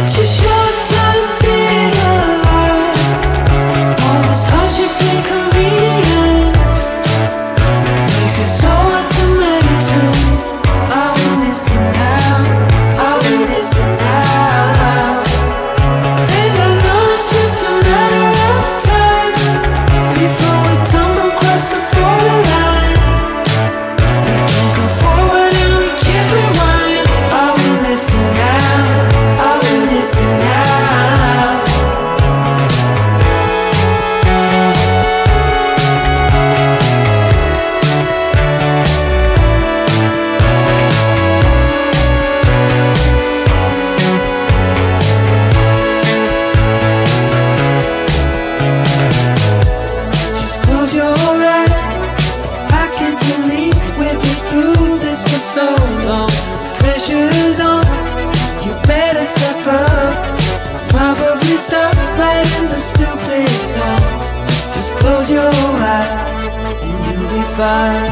Such a short time being alive. All this hardship and convenience makes it so hard to meditate. I will listen now, I will listen now. And I know it's just a matter of time before we tumble across the borderline. We can't go forward and we can't rewind. I will listen now, I will listen now. Just close your eyes. I can't believe we've been through this for so long. Pressure's on, you better step up. Probably stop playing the stupid song. Just close your eyes and you'll be fine.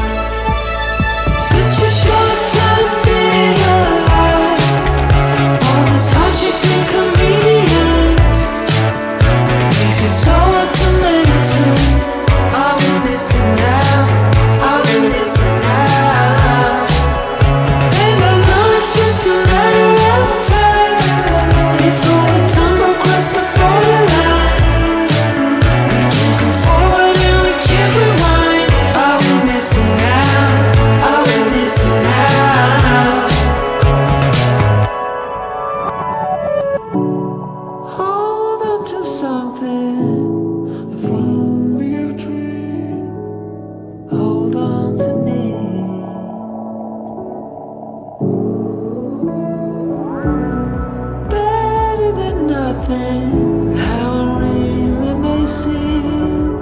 Such a short time being alive. All this hardship and convenience makes it so hard to meditate. I will listen now, I will listen now. And I know it's just a matter of time before we tumble across the borderline. We can't go forward and we can't rewind. I will listen now, I will listen now. Hold on to something. If only a dream. Hold on to me. Better than nothing. How it really may seem.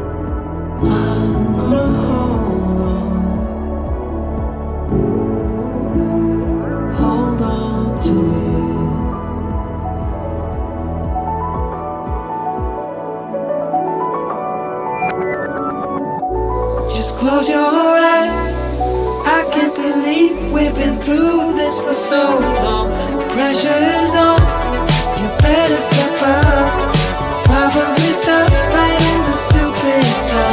I'm gonna hold on. Hold on to you. Just close your eyes. I can't believe we've been through this for so long. Pressure is on, you better step up. Probably stop writing the stupid song.